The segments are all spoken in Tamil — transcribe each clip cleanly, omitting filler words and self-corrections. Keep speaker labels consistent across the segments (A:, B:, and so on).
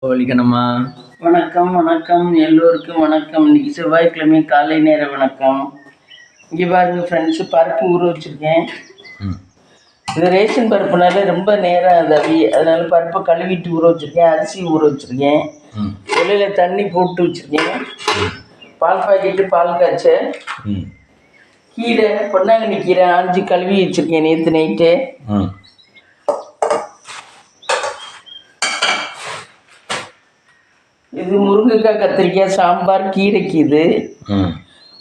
A: வலிக்கணுமா?
B: வணக்கம் வணக்கம் எல்லோருக்கும் வணக்கம். இன்னைக்கு செவ்வாய்க்கிழமை காலை நேர வணக்கம். இங்கே பாருங்க ஃப்ரெண்ட்ஸு, பருப்பு ஊற வச்சுருக்கேன். இது ரேஷன் பருப்புனால ரொம்ப நேரம் அது அதனால பருப்பை கழுவிட்டு ஊற வச்சுருக்கேன். அரிசி ஊற வச்சுருக்கேன். வெளியில் தண்ணி போட்டு வச்சுருக்கேன். பால் பாக்கெட்டு, பால் காய்ச்ச, கீரை, பொன்னாங்கண்ணி கீரை ஆஞ்சி கழுவி வச்சுருக்கேன் நேற்று நைட்டு. இது முருங்கைக்காய் கத்திரிக்காய் சாம்பார். கீரைக்கு இது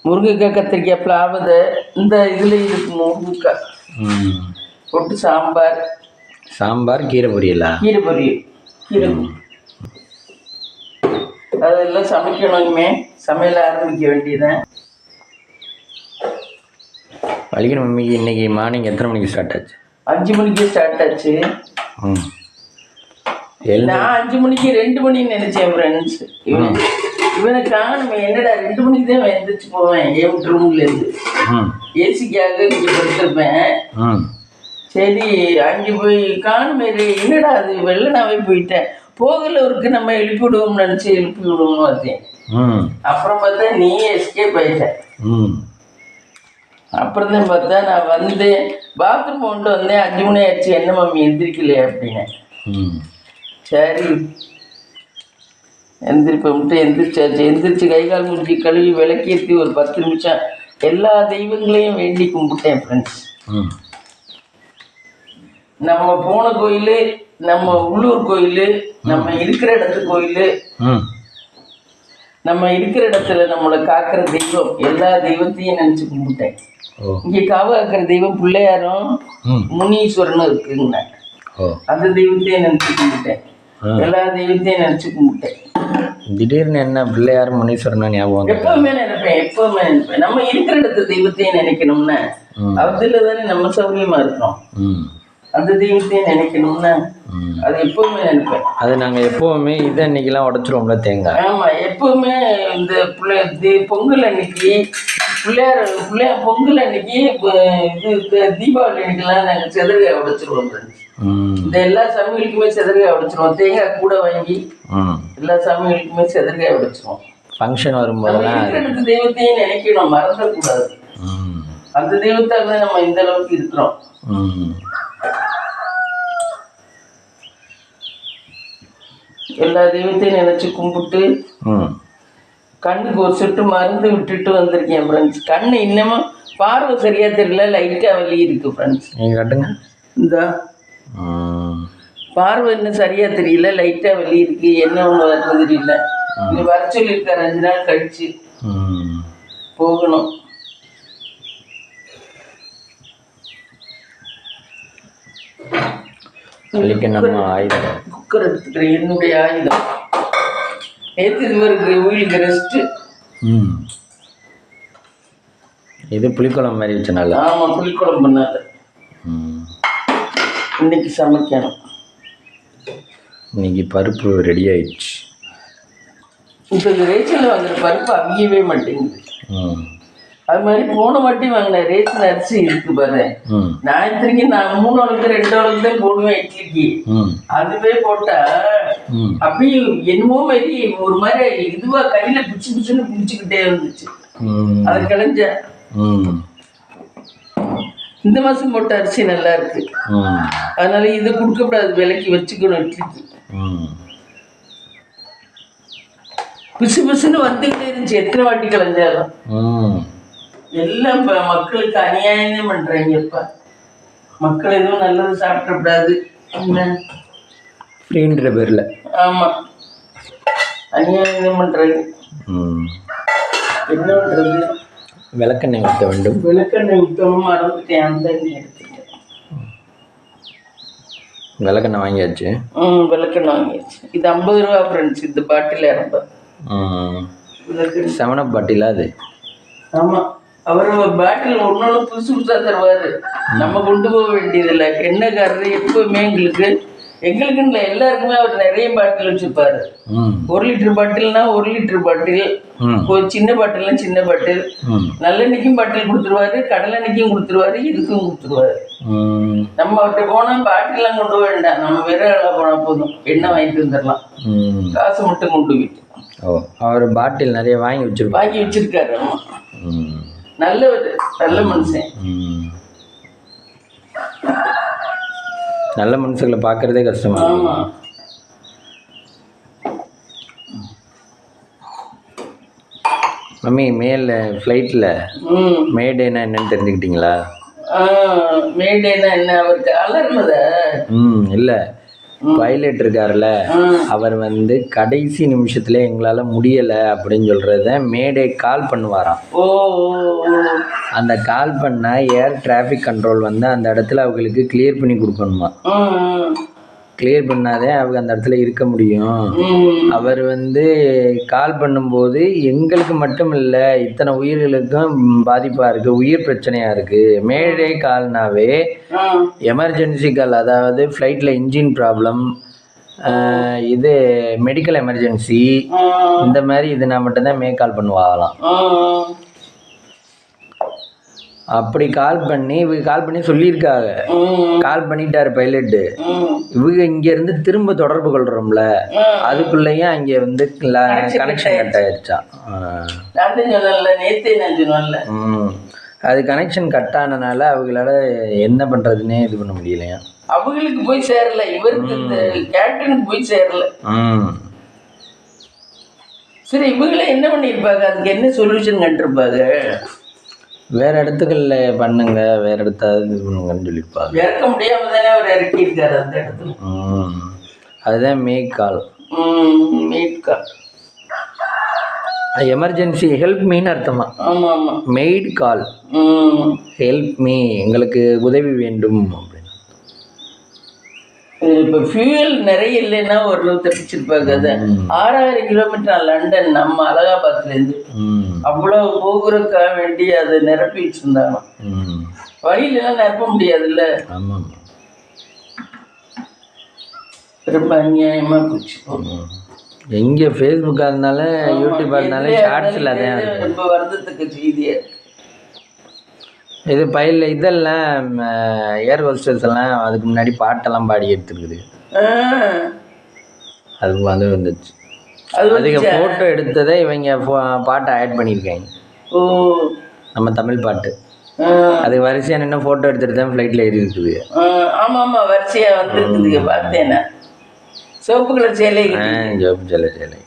B: முருங்கைக்காய் கத்திரிக்காய் பிளாவதை இந்த இதில் இருக்கு. முருங்கைக்காய் போட்டு சாம்பார்
A: கீரை பொரியலா?
B: கீரை பொரியல். கீரை அதெல்லாம் சமைக்கணுமே. சமையல் ஆரம்பிக்க வேண்டியதான்.
A: வலிக்கணும் மம்மிக்கு. இன்னைக்கு மார்னிங் எத்தனை மணிக்கு ஸ்டார்ட் ஆச்சு?
B: 5 மணிக்கு ஸ்டார்ட் ஆச்சு. நான் 5 மணிக்கு 2 மணின்னு நினைச்சேன் ஃப்ரெண்ட்ஸ். இவனை காணுமே. என்னடா 2 மணிக்கு தான் எழுந்திரிச்சு போவேன் என் ரூம்ல இருந்து. ஏசிக்காக இங்கே படுத்திருப்பேன். சரி, அங்கே போய் காணுமே. என்னடா அது வெள்ளனாவே போயிட்டேன். போகலவருக்கு நம்ம எழுப்பி விடுவோம்னு நினச்சி எழுப்பி விடுவோம்னு பார்த்தேன். அப்புறம் பார்த்தா நீ எஸ்கேப் ஆயிட்டேன். அப்புறம் தான் பார்த்தா நான் வந்து பாத்ரூம் கொண்டு வந்தேன். 5 மணி ஆயிடுச்சு. என்ன மம்மி எந்திரிக்கலையே அப்படின்னு. சரி எந்திரிப்போம்ட்டு எந்திரிச்சாச்சு. எந்திரிச்சு கை கால் மூஞ்சி கழுவி விளக்கேற்றி ஒரு 10 நிமிஷம் எல்லா தெய்வங்களையும் வேண்டி கும்பிட்டேன் ஃப்ரெண்ட்ஸ். நம்ம போன கோயில், நம்ம உள்ளூர் கோயில், நம்ம இருக்கிற இடத்து கோயில், நம்ம இருக்கிற இடத்துல நம்மளை காக்கிற தெய்வம், எல்லா தெய்வத்தையும் நினச்சி கும்பிட்டேன். இங்கே காவு காக்கிற தெய்வம் பிள்ளையாரும் முனீஸ்வரனும் இருக்குங்க. அந்த தெய்வத்தையும் நினச்சி கும்பிட்டேன். எல்லா தெய்வத்தையும் நினச்சி கும்பிட்டேன்.
A: திடீர்னு என்ன பிள்ளையார் முனீஸ்வரன் ஞாபகம்?
B: எப்பவுமே நினைப்பேன். நம்ம இருக்கிற இடத்த தெய்வத்தையும் நினைக்கணும்னா அதுல தானே நம்ம சௌரியமா இருக்கிறோம். அந்த தெய்வத்தையும் நினைக்கணும்னா அது எப்பவுமே நினைப்பேன்.
A: அது நாங்கள் எப்பவுமே இதை அன்னைக்கெல்லாம் உடச்சிருவோம்ல தேங்காய்.
B: ஆமாம், எப்பவுமே இந்த பொங்கல் அன்னைக்கு பிள்ளையார் பொங்கல் அன்னைக்கு இது தீபாவளி அன்னைக்கெல்லாம் நாங்கள் செதற்காய் உடைச்சிருவோம். இந்த எல்லா சமையலுக்குமே செதற்காய் உடைச்சிருவோம். தேங்காய் கூட வாங்கி எல்லா சமையலுக்குமே செதற்காய் உடைச்சிருவோம்.
A: ஃபங்க்ஷன் வரும்போது
B: இருக்கிற தெய்வத்தையும் நினைக்கணும், மறந்துடக்கூடாது. அந்த தெய்வத்தால் தான் நம்ம இந்த அளவுக்கு இருக்கிறோம். எல்லா தெய்வத்தையும் நினைச்சு கும்பிட்டு கண்ணுக்கு ஒரு சொட்டு மருந்து விட்டுட்டு வந்திருக்கேன் ஃப்ரெண்ட்ஸ். கண்ணு இன்னமும் பார்வை சரியா தெரியல, லைட்டா வலி இருக்கு ஃப்ரெண்ட்ஸ்.
A: நீங்க கட்டுங்க.
B: இந்த பார்வை இன்னும் சரியா தெரியல, லைட்டா வலி இருக்கு. என்ன ஒண்ணு வருது தெரியல. இங்க வர சொல்லியிருக்காரு 5 நாள் கழிச்சு போகணும். குக்கர் எடுத்துக்கிறேன், என்னுடைய ஆயுதம். நேற்று இதுவரைக்கு வீலுக்கு ரெஸ்ட்டு.
A: இது புளிக்குழம்பு மாதிரி வச்சனால.
B: ஆமாம், புளிக்குழம்பு பண்ணாத. இன்னைக்கு சமைக்கணும்.
A: இன்னைக்கு பருப்பு ரெடி ஆயிடுச்சு.
B: இப்போ இந்த ரேஷனில் வாங்குற பருப்பு அவியவே மாட்டேங்குது. அது மாதிரி போன வாட்டி வாங்கின ரேஷன் அரிசி இருக்கு பாரு. நான் இத்தனைக்கு நான் 3 அளவுக்கு 2 அளவுக்கு தான் போடுவேன் இட்லிக்கு. அதுவே போட்டா அப்படியே என்னமோ மாதிரி ஒரு மாதிரி இதுவா கையில பிச்சு பிச்சுன்னு பிடிச்சுக்கிட்டே இருந்துச்சு. அதை கிளஞ்ச இந்த மாசம் போட்ட அரிசி நல்லா இருக்கு. அதனால இது கொடுக்கக்கூடாது, விலைக்கு வச்சுக்கணும் இட்லிக்கு. பிசு பிசுன்னு வந்துகிட்டே இருந்துச்சு எத்தனை வாட்டி கிளஞ்சாலும். எல்லாம் இப்போ மக்களுக்கு அநியாயமே பண்றாங்க. இப்ப மக்கள் எதுவும் நல்லது சாப்பிடக்கூடாது
A: அப்படின்ற பேர்ல.
B: ஆமா, அநியாயம் பண்றாங்க. என்ன பண்றது?
A: விளக்கெண்ணெய் ஊற்ற வேண்டும்.
B: விளக்கெண்ணெய் ஊற்றவும் மறந்துட்டேன். அந்த எண்ணெய் எடுத்துட்டேன்.
A: விளக்கெண்ணெய் வாங்கியாச்சு.
B: விளக்கெண்ணெய் வாங்கியாச்சு. இது 50 ரூபா ஃப்ரெண்ட்ஸ். இந்த பாட்டில் 50.
A: 7up பாட்டிலா அது?
B: ஆமா, அவர் பாட்டில் ஒன்னொன்னு புதுசு புதுசா தருவாரு. நம்ம கொண்டு போக வேண்டியதில்லை. எண்ணெய்காரரு எப்பவுமே எங்களுக்கு எங்களுக்குன்னு இல்லை, எல்லாருக்குமே அவர் நிறைய பாட்டில் வச்சிருப்பாரு. 1 லிட்டர் பாட்டில்னா 1 லிட்டர் பாட்டில், ஒரு சின்ன பாட்டில்னா சின்ன பாட்டில், நல்லெண்ணெய்க்கும் பாட்டில் கொடுத்துருவாரு, கடலெண்ணெய்க்கும் கொடுத்துருவாரு, இதுக்கும் கொடுத்துருவாரு. நம்ம அவர்கிட்ட போனா பாட்டிலாம் கொண்டு போக வேண்டாம், நம்ம விரல போனா போதும், எண்ணெய் வாங்கிட்டு வந்துடலாம், காசு மட்டும் கொண்டு போயிட்டு.
A: அவர் பாட்டில் நிறைய வாங்கி
B: வச்சிருக்காரு. ஆமா, நல்லவர், நல்ல மனுஷன்.
A: நல்ல மனுஷங்களை பார்க்கறதே கஷ்டமா.
B: ஆமா,
A: மம்மி மேல ஃப்ளைட்டில் மேடேனா என்னன்னு தெரிஞ்சுக்கிட்டீங்களா?
B: மேடேனா என்ன, அவருக்கு அலர்னதா?
A: இல்லை, பைலட் இருக்கார்ல, அவர் வந்து கடைசி நிமிஷத்துல எங்களால் முடியலை அப்படின்னு சொல்கிறத மேடே கால் பண்ணுவாராம். அந்த கால் பண்ணால் ஏர் டிராஃபிக் கண்ட்ரோல் வந்து அந்த இடத்துல அவங்களுக்கு கிளியர் பண்ணி கொடுக்கணுமா. கிளியர் பண்ணாதே அவங்க அந்த இடத்துல இருக்க முடியும். அவர் வந்து கால் பண்ணும்போது எங்களுக்கு மட்டும் இல்லை, இத்தனை உயிர்களுக்கும் பாதிப்பாக இருக்குது, உயிர் பிரச்சனையாக இருக்குது. மேடே கால்னாவே எமர்ஜென்சி கால், அதாவது ஃப்ளைட்டில் இன்ஜின் ப்ராப்ளம், இது மெடிக்கல் எமர்ஜென்சி, இந்த மாதிரி இதுனா மட்டும்தான் கால் பண்ணுவாங்களாம். அப்படி கால் பண்ணி சொல்லியிருக்காங்க. கால் பண்ணிட்டாரு பைலட்டு. இவங்க இங்கேருந்து திரும்ப தொடர்பு கொள்கிறோம்ல, அதுக்குள்ளேயும் அங்கே வந்து கனெக்ஷன் கட் ஆயிடுச்சா. அது கனெக்ஷன் கட் ஆனனால அவங்களால என்ன பண்ணுறதுன்னே இது பண்ண முடியலையா.
B: அவங்களுக்கு போய் சேரல, இவருக்கு இந்த கேப்டனுக்கு போய் சேரல. சரி, இவங்களே என்ன பண்ணியிருப்பாங்க, அதுக்கு என்ன சொல்யூஷன் கண்டிருப்பாங்க?
A: வேற இடத்துக்கல்ல பண்ணுங்க, வேற இடத்தாவது இது பண்ணுங்கன்னு சொல்லியிருப்பாங்க.
B: இறக்க முடியாம தானே அவர் இறக்கியிருக்காரு அந்த இடத்துல.
A: அதுதான் மேக் கால். எமர்ஜென்சி ஹெல்ப் மீன்னு அர்த்தமா.
B: ஆமா ஆமா,
A: மெய்ட் கால், ஹெல்ப் மீ, எங்களுக்கு உதவி வேண்டும் அப்படின்னு.
B: இப்போ ஃபியூயல் நிறைய இல்லைன்னா ஒரு தப்பிச்சிருப்பாங்க. அதை 6000 கிலோமீட்டர் லண்டன், நம்ம அலகாபாத்லேருந்து அவ்வளோ போகிறதுக்காக வேண்டி அதை நிரப்பி வச்சுருந்தாங்க. வழியிலலாம் நிரப்ப முடியாதுல்ல. ரொம்ப அநியாயமாக போச்சு.
A: எங்கே ஃபேஸ்புக்காக இருந்தாலும் யூடியூப்பாக இருந்தாலும் ஷார்ட்ஸில் அதான்
B: ரொம்ப வருத்தத்துக்கு செய்தியாக.
A: இது இதெல்லாம் ஏர் ஹோஸ்டர்ஸ் எல்லாம் அதுக்கு முன்னாடி பாட்டெல்லாம் பாடி எடுத்துருக்குது. அது வந்து வந்துச்சு. அதுக்கு ஃபோட்டோ எடுத்ததை இவங்க பாட்டை ஆட் பண்ணியிருக்காங்க. நம்ம தமிழ் பாட்டு. அது வரிசையாக நின்று ஃபோட்டோ எடுத்துகிட்டு தான் ஃப்ளைட்டில் ஏறி இருக்குது.
B: ஆமாம் ஆமாம், வரிசையாக வந்துருக்குதுங்க. பார்த்தேன்னா சிவப்பு கலர் சேலை.
A: சிவப்பு சேலை.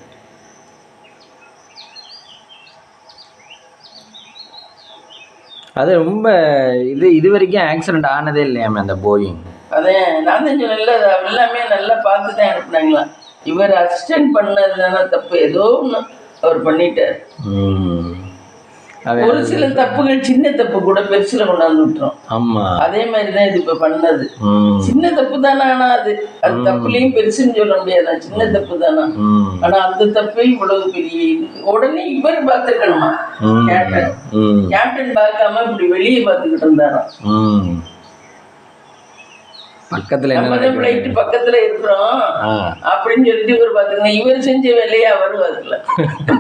A: அது ரொம்ப இது வரைக்கும் ஆக்சிடென்ட் ஆனதே இல்லையாமே அந்த போயிங்.
B: அதே நான் தான் சொன்னேன்ல, எல்லாமே நல்லா பார்த்து தான் அனுப்புனாங்களாம். இவர் அசிஸ்டன்ட் பண்ணது தானே தப்பு, ஏதோ ஒன்று அவர் பண்ணிட்டார். ஒரு சில தப்புகள், சின்ன தப்பு கூட பெருசுல கொண்டாந்து விட்டுரும். ஆமா, அதே மாதிரிதான் இது இப்ப பண்ணது. சின்ன தப்பு தானே, ஆனா அது தப்புலையும் பெருசுன்னு சொல்ல முடியாது, சின்ன தப்பு தானே. ஆனா அந்த தப்பே இவ்வளவு பெரிய உடனே இவர் பார்த்துக்கணுமா, கேப்டன் பார்க்காம இப்படி வெளியே பார்த்துக்கிட்டு இருந்தாராம்.
A: பக்கத்துல
B: பக்கத்துல இருக்கிறோம் அப்படின்னு சொல்லிட்டு இவர் பாத்துக்கணும். இவர் செஞ்ச வேலையை அவர் பார்க்கல,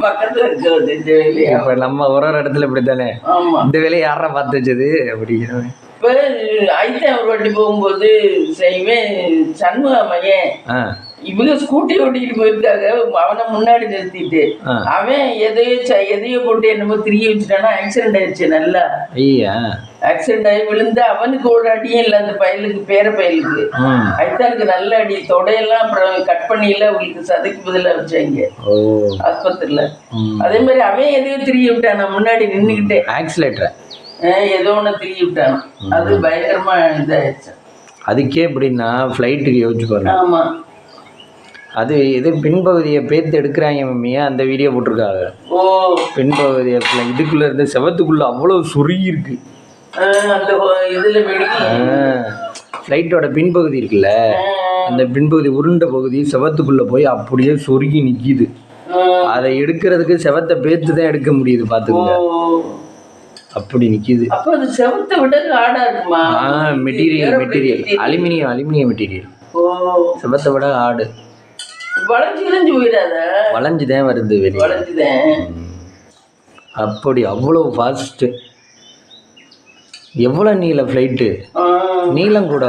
B: பக்கத்துல இருக்கிற செஞ்ச வேலையா.
A: இப்ப நம்ம ஒரு இடத்துல இப்படித்தானே, இந்த வேலையை யாரா பார்த்து வச்சது அப்படிங்கிற.
B: இப்ப ஐத்தான் ஒரு வாட்டி போகும்போது செய்வேன் சண்முக மையன், இவங்க ஸ்கூட்டி ஓட்டிக்கிட்டு போயிருக்காங்க, அவனை முன்னாடி நிறுத்திட்டு அவன் எதையோ போட்டு என்னமோ திரிய வச்சுட்டானா, ஆக்சிடென்ட் ஆயிடுச்சு. நல்லா ஆக்சிடென்ட் ஆகி விழுந்து அவனுக்கு ஒரு அடியும் இல்லை, அந்த பயலுக்கு பேர பயலுக்கு ஐத்தானுக்கு நல்ல அடி, தொடையெல்லாம் அப்புறம் கட் பண்ணியில அவங்களுக்கு சதைக்கு பதிலாக வச்சாங்க ஆஸ்பத்திரியில. அதே மாதிரி அவன் எதையோ திரிய விட்டானா, முன்னாடி நின்றுக்கிட்டே ஆக்சிலேட்டர் ஏதோ ஒன்று திரிய விட்டானா, அது பயங்கரமா இதாயிடுச்சு.
A: அதுக்கே எப்படின்னா ஃப்ளைட்டுக்கு யோசிச்சு பாருங்க.
B: ஆமா,
A: அது இது பின்பகுதியை பேர்த்து எடுக்கிறாங்க மம்மியா, அந்த வீடியோ போட்டிருக்காங்க. பின்பகுதியை இதுக்குள்ள இருந்து செவத்துக்குள்ள அவ்வளவு சுருகி இருக்கு. ஃப்ளைட்டோட பின்பகுதி இருக்குல்ல, அந்த பின்பகுதி உருண்ட பகுதி செவத்துக்குள்ள போய் அப்படியே சொருகி நிக்குது. அதை எடுக்கிறதுக்கு செவத்தை பேர்த்து தான் எடுக்க முடியுது, பாத்துக்கோங்க. அப்படி நிக்குது.
B: Material
A: aluminium material.
B: ஓ,
A: செவத்தை விட ஆடு
B: வளைஞ்சு கிழிஞ்சு போயிடாத.
A: வளைஞ்சுதான் வருது வெளியே.
B: வளைஞ்சுதான்.
A: அப்படி அவ்வளோ ஃபாஸ்ட்டு. எவ்வளோ நீளம் ஃப்ளைட்டு, நீளம் கூட.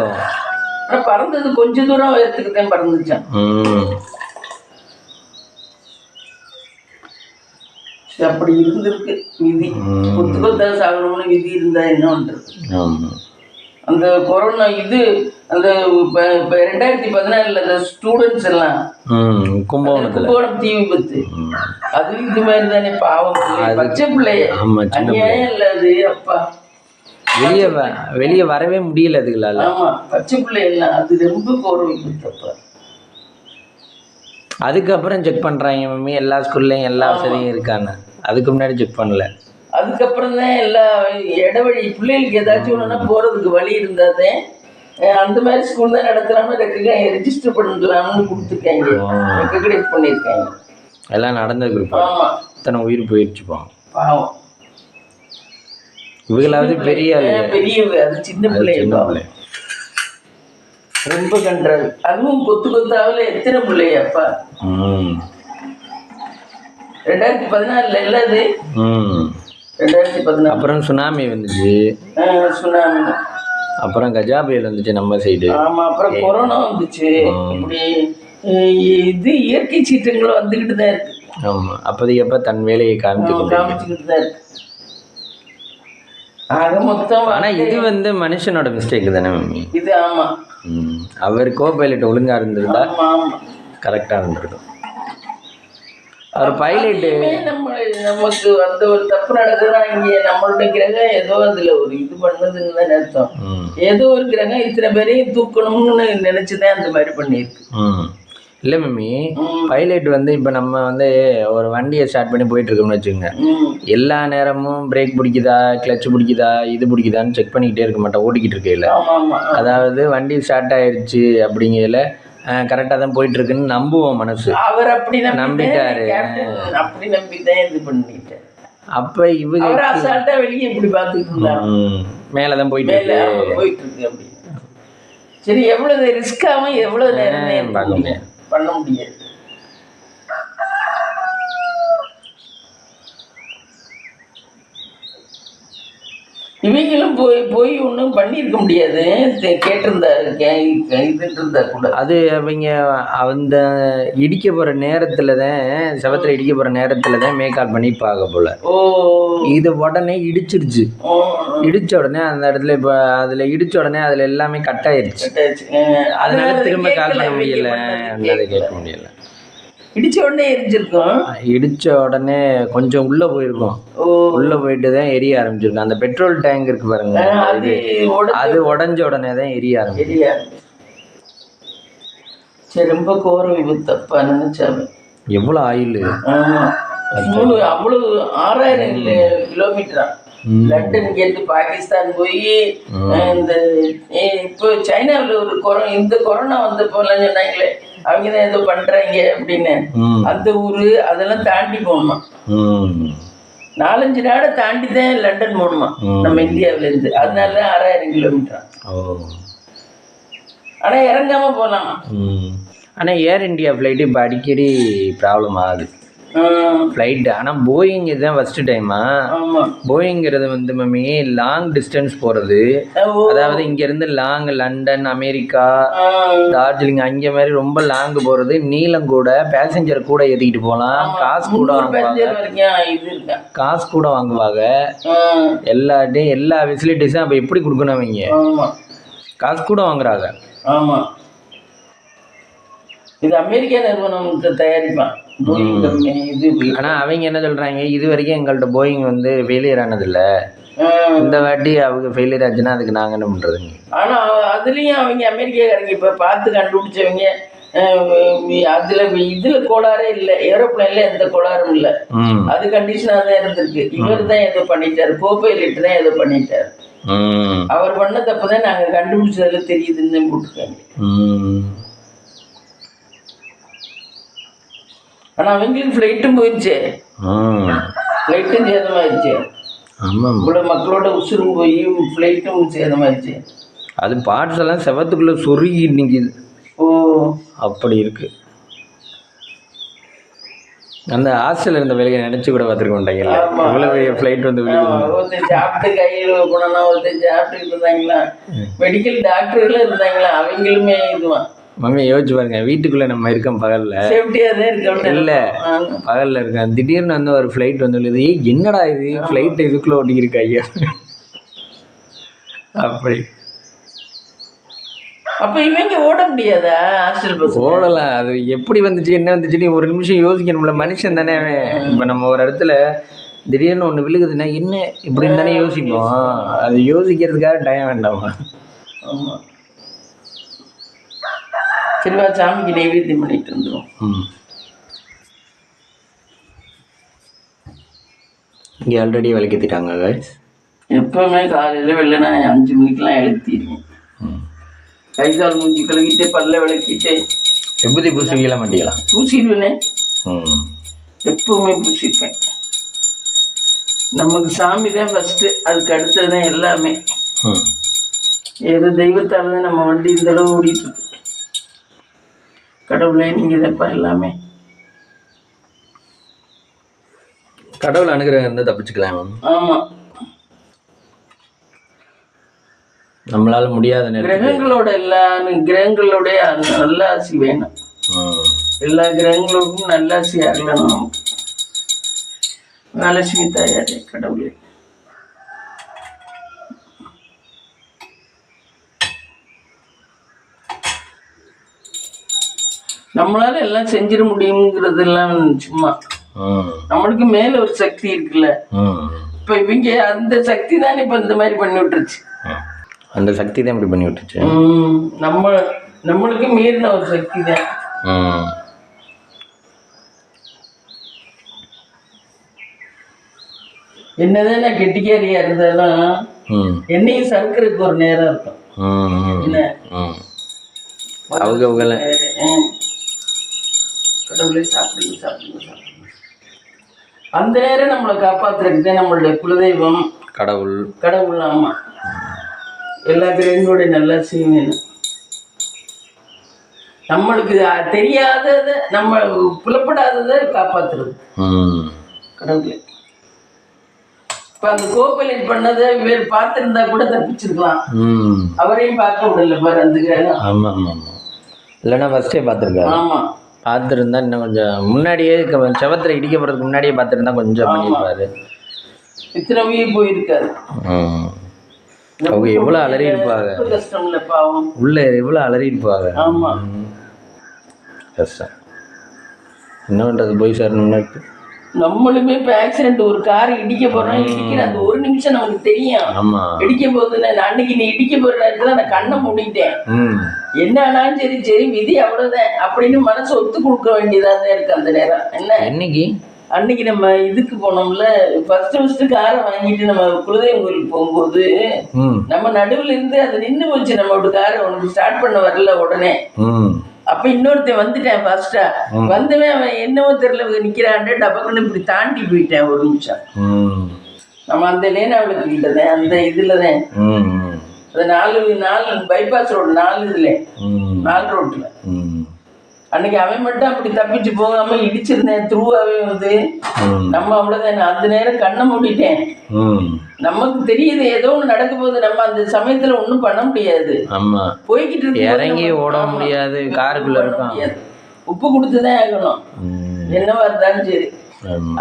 B: ஆனால் பறந்தது கொஞ்சம் தூரம் உயரத்துக்கு தான் பறந்துச்சான். அப்படி இருந்திருக்கு விதி. கொத்து கொத்தா சாகணும்னு விதி இருந்தா என்ன பண்றது? அந்த கொரோனா இது அந்த 2014 அந்த ஸ்டூடெண்ட்ஸ் எல்லாம் கும்பகோணம் தீ விபத்து, அது இது மாதிரி தானே பாவம். பச்சை பிள்ளைய அநியாயம் இல்லை அது. அப்பா
A: வெளியே வரவே முடியல அதுகளால.
B: ஆமா, பச்சை பிள்ளை எல்லாம் அது ரொம்ப கோர விபத்து. அப்பா
A: அதுக்கப்புறம் செக் பண்ணுறாங்க மம்மி எல்லா ஸ்கூல்லையும் எல்லா வசதியும் இருக்கான்னு. அதுக்கு முன்னாடி செக் பண்ணல.
B: அதுக்கப்புறம் தான் எல்லா இடவழி பிள்ளைகளுக்கு ஏதாச்சும் ஒன்றுனா போகிறதுக்கு வழி இருந்தாதே அந்த மாதிரி ஸ்கூல் தான் நடத்துகிறாம ரெஜிஸ்டர் பண்ணலாம்னு கொடுத்துருக்காங்க, ரெக்கக்னைஸ் பண்ணியிருக்காங்க.
A: எல்லாம் நடந்திருக்கு. ஆமாம், இத்தனை உயிர் போயிடுச்சுப்பான்
B: பாவம்.
A: இவங்களாவது பெரிய
B: அது சின்ன பிள்ளைங்க ரொம்ப கண்டாரு. அதுவும் கொத்து கொத்தாவில் எத்தனை பிள்ளையாப்பா? 2014 இல்ல அது. 2014
A: அப்புறம் சுனாமி வந்துச்சு.
B: சுனாமி
A: அப்புறம் கஜா புயல் வந்துச்சு நம்ம சைடு.
B: ஆமா, அப்புறம் கொரோனா வந்துச்சு. இப்படி இது இயற்கை சீற்றங்களும் வந்துக்கிட்டு தான் இருக்கு.
A: ஆமா, அப்போதைக்கு எப்போ தன் வேலையை
B: காமிச்சுக்கிட்டு தான் இருக்கு. ஆக மொத்தம்.
A: ஆனால் இது வந்து மனுஷனோட மிஸ்டேக் தானே மம்மி
B: இது? ஆமா,
A: அவர் கோ பைலட் ஒழுங்கா இருந்திருந்தா கரெக்டாக இருந்திருக்கும். அவர் பைலட்டு
B: நமக்கு அந்த ஒரு தப்பு நடக்குதுன்னா இங்கே நம்மளுடைய கிரகம் ஏதோ அதுல ஒரு இது பண்ணதுன்னு தான் அர்த்தம். ஏதோ ஒரு கிரகம் இத்தனை பேரையும் தூக்கணும்னு நினைச்சுதான் அந்த மாதிரி பண்ணியிருக்கு.
A: இல்லை மம்மி, பைலட் வந்து இப்போ நம்ம வந்து ஒரு வண்டியை ஸ்டார்ட் பண்ணி போயிட்டு இருக்கோம்னு வச்சுக்கோங்க, எல்லா நேரமும் பிரேக் பிடிக்குதா, கிளச் பிடிக்குதா, இது பிடிக்குதான்னு செக் பண்ணிக்கிட்டே இருக்க மாட்டோம் ஓட்டிக்கிட்டு இருக்கையில். அதாவது வண்டி ஸ்டார்ட் ஆயிடுச்சு அப்படிங்கையில கரெக்டாக தான் போயிட்டு இருக்குன்னு நம்புவோம் மனசு.
B: அவர் அப்படி
A: நம்பிட்டாரு,
B: அப்படி நம்பிதான் இது பண்ணிட்டாரு.
A: அப்போ இவங்க
B: அசால்ட்டா வெளியே இப்படி பார்த்துட்டு
A: மேலே தான் போயிட்டு
B: இருக்கு அப்படின்னு. சரி, எவ்வளவு ரிஸ்காவும் எவ்வளவு நேரம்
A: பார்க்க முடியாது,
B: பண்ண முடியாது. இவங்களும் போய் ஒன்றும் பண்ணியிருக்க முடியாது. கேட்டிருந்தா இதுன்றதா கூட.
A: அது அவங்க அந்த இடிக்க போகிற நேரத்தில் தான், செவத்தில் இடிக்க போகிற நேரத்தில் தான் மேக்கால் பண்ணி பார்க்க போல. இது உடனே இடிச்சிருச்சு. இடித்த உடனே அந்த இடத்துல இப்போ அதில் இடித்த உடனே அதில் எல்லாமே கட் ஆயிடுச்சு. அதனால திரும்ப கால் பண்ண முடியல, அதை கேட்க முடியல.
B: இடிச்ச உடனே எரிஞ்சிருக்கும்.
A: இடிச்ச உடனே கொஞ்சம் உள்ள போயிருக்கும். உள்ள போயிட்டு தான் எரிய ஆரம்பிச்சிருக்கும். அந்த பெட்ரோல் டேங்க் இருக்கு பாருங்க, அது உடஞ்ச உடனே தான் எரிய ஆரம்பிச்சு.
B: சரி, ரொம்ப கோர விபத்தப்பா நினைச்சாலும்.
A: எவ்வளவு ஆயில்,
B: அவ்வளவு 6000 கிலோமீட்டரா லண்டன் கேட்டு பாகிஸ்தான் போய் இந்த இப்போ சைனாவில் ஒரு இந்த கொரோனா வந்த போலாம் சொன்னாங்களே, அவங்க தான் ஏதோ பண்றாங்க அப்படின்னு. அந்த ஊரு அதெல்லாம் தாண்டி போகணுமா, 4-5 நாடை தாண்டி தான் லண்டன் போகணுமா நம்ம இந்தியாவில இருந்து. அதனால 6000 கிலோமீட்டர். ஆனா இறங்காம போகலாம்.
A: ஆனா ஏர் இந்தியா ஃப்ளைட்டு இப்போ அடிக்கடி ப்ராப்ளம் ஆகுது ஃப்ளைட்டு. ஆனால் போயிங் இதுதான் ஃபஸ்ட்டு டைமா. போயிங்கிறது வந்து மம்மி லாங் டிஸ்டன்ஸ் போகிறது, அதாவது இங்கேருந்து லாங் லண்டன், அமெரிக்கா, டார்ஜிலிங் அங்கே மாதிரி ரொம்ப லாங் போகிறது. நீளம் கூட, பேசஞ்சர் கூட ஏற்றிக்கிட்டு போகலாம், காசு கூட வாங்குவாங்க. காசு கூட வாங்குவாங்க. எல்லா ஃபெசிலிட்டிஸும் அப்போ எப்படி கொடுக்கணும் அவங்க, காசு கூட வாங்குறாங்க.
B: ஆமாம், இது அமெரிக்கா நிறுவனம் தயாரிப்பான்.
A: ஆனால் அவங்க என்ன சொல்கிறாங்க, இது வரைக்கும் எங்கள்கிட்ட போயிங் வந்து ஃபெயிலியர் ஆனதில்லை, இந்த வாட்டி அவங்க ஃபெயிலியர் ஆச்சுன்னா அதுக்கு நாங்கள் என்ன பண்ணுறதுங்க.
B: ஆனால் அதுலேயும் அவங்க அமெரிக்காக்காரங்க இப்போ பார்த்து கண்டுபிடிச்சவங்க இதில் கோளாறே இல்லை, ஏரோப்ளைனில் எந்த கோளாறும் இல்லை, அது கண்டிஷனாக தான் இருந்திருக்கு. இவர் தான் ஏதோ பண்ணிட்டார், கோபைலட் தான் ஏதோ பண்ணிட்டார். அவர் பண்ண தப்பு தான் நாங்கள் கண்டுபிடிச்சதில் தெரியுதுன்னு போட்டுருக்காங்க. ஆனால் அவங்களுக்கு ஃப்ளைட்டும் போயிடுச்சு, ஃப்ளைட்டும் சேதமாயிடுச்சு.
A: ஆமாம்,
B: இவ்வளோ மக்களோட உசுரும் போய் ஃப்ளைட்டும் சேதமாயிடுச்சு.
A: அது பார்ட்ஸ் எல்லாம் செவத்துக்குள்ளே சொருகி நிற்கிது.
B: ஓ
A: அப்படி இருக்கு. அந்த ஹாஸ்டல்ல இருந்த வேலையை நினைச்சு கூட பார்த்துருக்க மாட்டாங்கல்ல, இவ்வளவு ஃப்ளைட் வந்து விழுகுது.
B: ஒருத்தர் சாப்பிட்டு கையில் போனா ஒருத்தர் சாப்பிட்டு இருந்தாங்களா, மெடிக்கல் டாக்டர்களும் இருந்தாங்களா, அவங்களுமே இதுவான்.
A: மம்மி யோசிச்சு பாருங்க, வீட்டுக்குள்ள நம்ம இருக்கோம் பகல்ல,
B: சேஃப்டியாக தான் இருக்கோம்
A: இல்லை பகல்ல இருக்கேன், திடீர்னு வந்து ஒரு ஃப்ளைட் வந்து விழுது, என்னடா இது ஃப்ளைட் இதுக்குள்ள ஓட்டிக்கிருக்கு ஐயா அப்படி.
B: அப்ப இவங்க ஓட முடியாதா ஹாஸ்டல் பஸ்?
A: ஓடலாம், அது எப்படி வந்துச்சு என்ன வந்துச்சுன்னு ஒரு நிமிஷம் யோசிக்கணும்ல, மனுஷன் தானே. இப்போ நம்ம ஒரு இடத்துல திடீர்னு ஒன்று விழுகுதுன்னா என்ன இப்படின்னு தானே யோசிப்போம். அது யோசிக்கிறதுக்காக டைம் வேண்டாமா?
B: ஆமாம். சரிவா, சாமிக்கு நைவேத்தியம் பண்ணிட்டு வந்துடும்.
A: இங்கே ஆல்ரெடி விளக்கேற்றிட்டாங்க கைஸ்.
B: எப்பவுமே காலையில் வெள்ளனா 5 மணிக்கெலாம் எழுத்திடுவேன். கை கால் மூஞ்சி கழுவிட்டு பல்ல விளக்கிட்டு
A: எப்படி பூசிக்கலாம் மாட்டீங்களா?
B: பூசிடுவேனே, எப்பவுமே பூசிப்பேன். நமக்கு சாமி தான் ஃபஸ்ட்டு, அதுக்கு அடுத்தது தான் எல்லாமே. ஏதோ தெய்வத்தால் தான் நம்ம வண்டி இந்த அளவு ஓடிட்டு இருக்கு. கடவுளே நீங்கள் தான்ப்பா எல்லாமே.
A: கடவுள் அனுகிரகம் இருந்தால் தப்பிச்சுக்கலாம்.
B: ஆமாம்,
A: நம்மளால முடியாத நேரம்
B: கிரகங்களோட கிரகங்களோட நல்லாசி வேணும். எல்லா கிரகங்களுக்கும் நல்லாசி அருளணும் நமக்கு. மகாலட்சுமி தாயாரே கடவுளே. நம்மளால எல்லாம் செஞ்சிட முடியுங்கிறதெல்லாம் சும்மா, நம்மளுக்கு மேல ஒரு சக்தி இருக்குல்ல. இப்ப இவங்க அந்த சக்தி தான் இப்ப இந்த மாதிரி பண்ணி விட்டுருச்சு.
A: அந்த சக்தி தான் இப்படி பண்ணி விட்டுருச்சு.
B: நம்மளுக்கு மீறின ஒரு சக்தி தான். என்னதான் நான் கெட்டிக்காரியா இருந்தாலும் என்னையும் சறுக்கிறதுக்கு ஒரு நேரம் இருக்கும். என்ன
A: அவங்க
B: கடவுளே சாப்பிடுங்க சாப்பிடுங்க சாப்பிடுங்க. அந்த நேரம் நம்மளை காப்பாத்துறதுக்கு தான் நம்மளுடைய குலதெய்வம்
A: கடவுள்.
B: கடவுள் ஆமா, எல்லா கிரகங்களுடைய நல்லா செய்யணும். நம்மளுக்கு தெரியாததை, நம்ம புலப்படாததை காப்பாத்துறது கடவுளே. இப்ப அந்த கோபலின் பண்ணதை இவர் பார்த்திருந்தா கூட தப்பிச்சிருக்கலாம், அவரையும் பார்க்க விடல பாரு அந்த கிரகம்.
A: ஆமா ஆமா ஆமா, இல்லைன்னா ஃபர்ஸ்டே பார்த்துருக்காரு.
B: ஆமா,
A: பார்த்துருந்தா இன்னும் கொஞ்சம் முன்னாடியே செவத்தில் இடிக்க போகிறதுக்கு முன்னாடியே பார்த்துருந்தா கொஞ்சம் பண்ணியிருப்பாரு.
B: இத்தனை உயிர் போயிருக்காரு.
A: அவங்க எவ்வளோ அலறி இருப்பாங்க,
B: கஷ்டம் இல்லை பாவம்,
A: உள்ள எவ்வளோ அலறி இருப்பாங்க.
B: ஆமா,
A: கஷ்டம். என்ன பண்ணுறது, போய் சார் இருக்கு.
B: நம்மளுமே இப்போ ஆக்சிடென்ட், ஒரு கார் இடிக்க போறோம், இடிக்கிற அந்த ஒரு நிமிஷம் நமக்கு தெரியும்.
A: ஆமா,
B: இடிக்க போகுது. அன்னைக்கு நீ இடிக்க போற நேரத்துல நான் கண்ணை மூடிட்டேன். என்ன ஆனாலும் சரி சரி விதி அவ்வளவுதான் அப்படின்னு மனசு ஒத்து கொடுக்க வேண்டியதா தான் இருக்கு அந்த நேரம். என்ன அன்னைக்கு நம்ம இதுக்கு போனோம்ல, ஃபர்ஸ்ட் காரை வாங்கிட்டு நம்ம குலதெய்வம் கோயிலுக்கு போகும்போது நம்ம நடுவுல இருந்து அது நின்று போச்சு. நம்மளோட காரை உனக்கு ஸ்டார்ட் பண்ண வரல உடனே. அப்ப இன்னொருத்தன் வந்துட்டேன் ஃபாஸ்டா, வந்தவன் அவன் என்னவோ தெரியல நிக்கிறான்ட்டு டபக்குன்னு இப்படி தாண்டி போயிட்டேன் ஒரு நிமிஷம். நம்ம அந்த லேன் அவளுக்கு கிட்டதேன், அந்த இதுலதான் அந்த 4 பைபாஸ் ரோடு, 4 ரோட்ல அன்னைக்கு அவன் மட்டும் அப்படி தப்பிச்சு போகாம இடிச்சிருந்தேன் த்ரூவாவே வந்து. நம்ம அவ்வளவுதான், அந்த நேரம் கண்ணை மூடிட்டேன். நமக்கு தெரியுது ஏதோ ஒண்ணு நடக்க போகுது, நம்ம அந்த சமயத்துல ஒண்ணும் பண்ண முடியாது. போய்கிட்டு இருக்கு,
A: இறங்கி ஓட முடியாது, காருக்குள்ள இருக்கும்.
B: உப்பு கொடுத்துதான் ஆகணும், என்னவா இருந்தாலும் சரி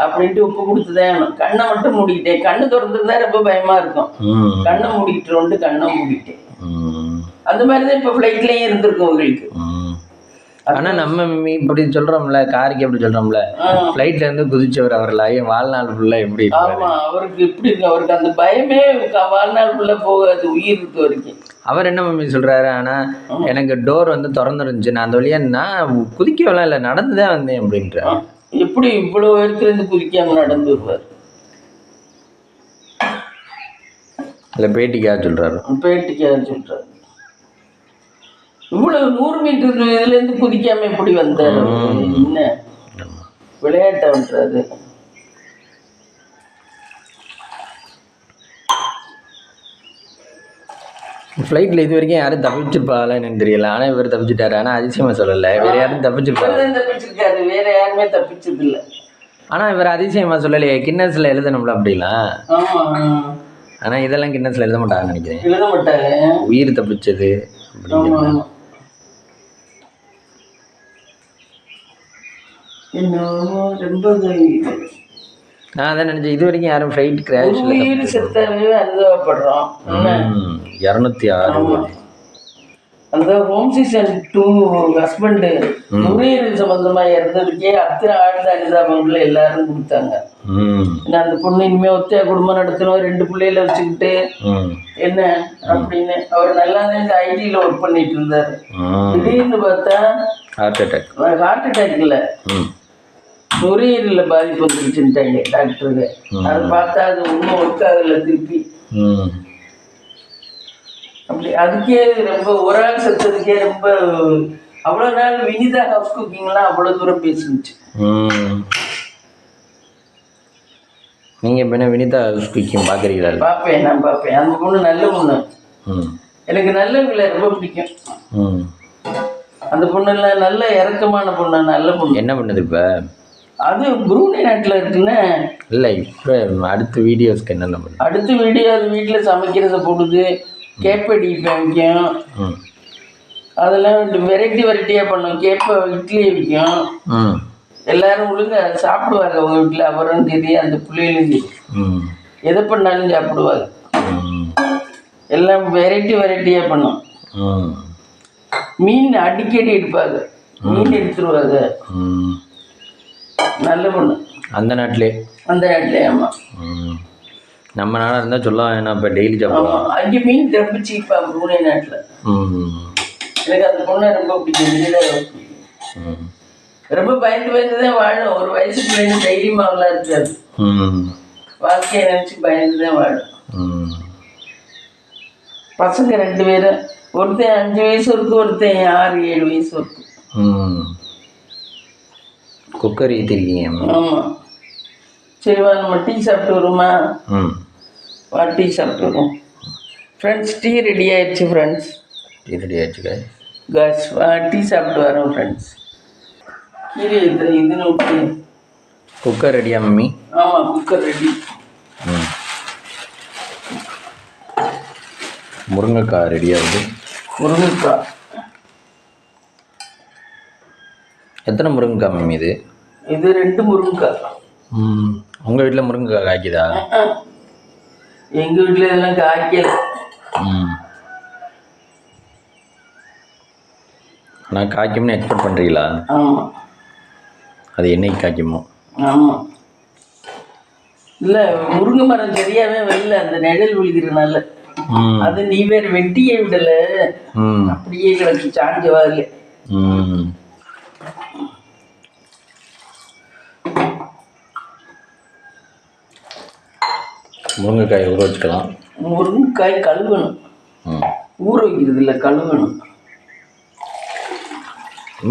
B: அப்படின்ட்டு உப்பு கொடுத்துதான் ஆகணும். கண்ணை மட்டும் மூடிக்கிட்டேன், கண்ணு திறந்துருந்தா ரொம்ப பயமா இருக்கும். கண்ணை மூடிக்கிட்டு கண்ணை மூடிக்கிட்டேன். அந்த மாதிரிதான் இப்ப பிளைட்லயும் இருந்திருக்கும் உங்களுக்கு.
A: ஆனா நம்ம இப்படி சொல்றோம்ல, காருக்கு எப்படி சொல்றோம்ல, பிளைட்ல இருந்து குதிச்சவர் அவர்ல வாழ்நாள் ஃபுல்லா எப்படி?
B: ஆமா, அவருக்கு எப்படி இருக்கு, அவருக்கு அந்த பயமே வாழ்நாள் ஃபுல்லா போகாது, உயிர் இருக்கு வரைக்கும்.
A: அவர் என்ன மம்மி சொல்றாரு, ஆனா எனக்கு டோர் வந்து திறந்துருந்துச்சு, நான் அந்த வழியா நான் குதிக்கலாம் இல்லை, நடந்துதான் வந்தேன் அப்படின்ற.
B: எப்படி இவ்வளவு பேருக்கு இருந்து குதிக்காம நடந்து வருவார்?
A: இல்ல பேட்டிக்காக சொல்றாரு,
B: பேட்டிக்காக சொல்றாரு. இவ்வளவு 100 மீட்டர் இதுல இருந்து குதிக்காம எப்படி வந்தாரு? என்ன விளையாட்ட பண்றாரு?
A: ஃப்ளைட்டில் இது வரைக்கும் யாரும் தப்பிச்சிருப்பாங்களா என்னன்னு தெரியல. ஆனால் இவர் தப்பிச்சிட்டாரு. ஆனால் அதிசயமாக சொல்லலை, வேறு யாரும் தப்பிச்சிருப்பாங்க.
B: தப்பிச்சிருக்காரு, வேற யாருமே தப்பிச்சது இல்லை.
A: ஆனால் இவர் அதிசயமாக சொல்லலையே, கின்னஸில் எழுதணும்ல அப்படிலாம்.
B: ஆமாம்,
A: ஆனால் இதெல்லாம் கின்னஸில் எழுத மாட்டாங்கன்னு நினைக்கிறேன்.
B: எழுத மாட்டாங்க.
A: உயிர் தப்பிச்சது அப்படிங்கிறது.
B: ரொம்ப
A: நான் அதான் நினச்சேன், இது வரைக்கும் யாரும் ஃப்ளைட் கிராஷ்
B: உயிர் செத்தாவே அனுபவப்படுறோம்.
A: 206.
B: அந்த ஹோம் சீசன் 2 ஹஸ்பண்டு நுரையீரல் சம்பந்தமா இறந்ததுக்கே அத்தனை ஆழ்ந்த அனுதாபங்களை எல்லாரும் கொடுத்தாங்க. ஏன்னா அந்த பொண்ணு இனிமே ஒத்தையா குடும்பம் நடத்தணும், 2 பிள்ளைகளை வச்சுக்கிட்டு என்ன அப்படின்னு. அவர் நல்லா தான் ஐடியில ஒர்க் பண்ணிட்டு இருந்தாரு. திடீர்னு பார்த்தா ஹார்ட் அட்டாக் இல்லை, நுரையீரல பாதிப்பு வந்துருச்சுட்டாங்க டாக்டருக்கு. அதை பார்த்தா அது ஒன்றும் ஒர்க் ஆகல திருப்பி. அப்படி அதுக்கே ரொம்ப ஒரு ஆள் செத்ததுக்கே ரொம்ப அவ்வளோ நாள் வினிதா ஹவுஸ் குக்கிங்லாம் அவ்வளோ தூரம் பேசிச்சு.
A: நீங்கள் இப்போ என்ன வினிதா ஹவுஸ் குக்கிங் பார்க்குறீங்களா?
B: பார்ப்பேன், நான் பார்ப்பேன். அந்த பொண்ணு நல்ல பொண்ணு, எனக்கு நல்லவங்களை ரொம்ப பிடிக்கும். அந்த பொண்ணுலாம் நல்ல இறக்கமான பொண்ணு, நல்ல பொண்ணு.
A: என்ன பண்ணுது இப்போ?
B: அது புரூனே நாட்டில் இருக்குன்னு.
A: இல்லை, இப்போ அடுத்த வீடியோஸ்க்கு என்னென்ன பண்ணுது?
B: அடுத்த வீடியோ அது வீட்டில் சமைக்கிறத போடுது, கேப்படி வைக்கும், அதெல்லாம் வெரைட்டியாக பண்ணும். கேப்பை இட்லி வைக்கும், எல்லாரும் ஒழுங்கா சாப்பிடுவாங்க அவங்க வீட்டில். அவரும் சரி, அந்த பிள்ளைகளும் சரி, எதை பண்ணாலும் சாப்பிடுவாங்க. எல்லாம் வெரைட்டியாக பண்ணும். மீன் அடிக்கடி எடுப்பாங்க, மீன் எடுத்துருவாங்க. நல்ல பொண்ணு
A: அந்த நாட்டிலே.
B: ஆமாம்.
A: நம்ம நாடாக இருந்தால் சொல்லுவாங்க, ஏன்னா இப்போ டெய்லி சாப்பிடுவோம்.
B: அங்கே மீன் ரொம்ப சீப்பாக புரூனே நாட்டில். எனக்கு அந்த பொண்ணை ரொம்ப பிடிக்கும். ரொம்ப பயந்து தான் வாழும். ஒரு வயசு பிள்ளைங்க தைரியமாகலாம் இருக்காது, வாழ்க்கையை நினச்சி பயந்து தான் வாழும். பசங்க 2 பேரும், ஒருத்தன் 5 வயசு இருக்கு, ஒருத்தன் 6-7 வயசு இருக்கு.
A: குக்கர் ஏற்றிருக்கீங்க?
B: ஆமாம். சரி வா, நம்ம டீ சாப்பிட்டு வருமா? வா, டீ சாப்பிட்டு வருவோம். ஃப்ரெண்ட்ஸ், டீ ரெடி ஆயிடுச்சு. ஃப்ரெண்ட்ஸ்,
A: டீ ரெடி ஆயிடுச்சு
B: காய்ஸ். வா, டீ சாப்பிட்டு வரோம் ஃப்ரெண்ட்ஸ். கீழே இது நோக்கி
A: குக்கர் ரெடியா மம்மி?
B: ஆமாம், குக்கர் ரெடி.
A: முருங்கைக்காய் ரெடியாகுது.
B: முருங்கைக்காய்
A: எத்தனை முருங்கைக்காய் மம்மி இது?
B: இது 2 முருங்கைக்காய்.
A: உங்கள் வீட்டில் முருங்கைக்காய் காய்க்குதா?
B: எங்கள் வீட்டில் இதெல்லாம் காய்க்கல.
A: நான் காய்க்கும்னு எக்ஸ்பெக்ட் பண்ணுறீங்களா?
B: ஆமாம்.
A: அது என்னைக்கு காய்க்குமோ?
B: ஆமாம். இல்லை, முருங்கை மரம் சரியாகவே வரல, அந்த நிழல் விழுகிறனால. அது நீ வேறு வெட்டியே விடலை, அப்படியே கிடக்கு சாஞ்சவாதில்.
A: முருங்கைக்காய் ஊற வச்சுக்கலாம்.
B: முருங்கைக்காய் கழுவணும், ஊற வைக்கிறது இல்லை, கழுவணும்.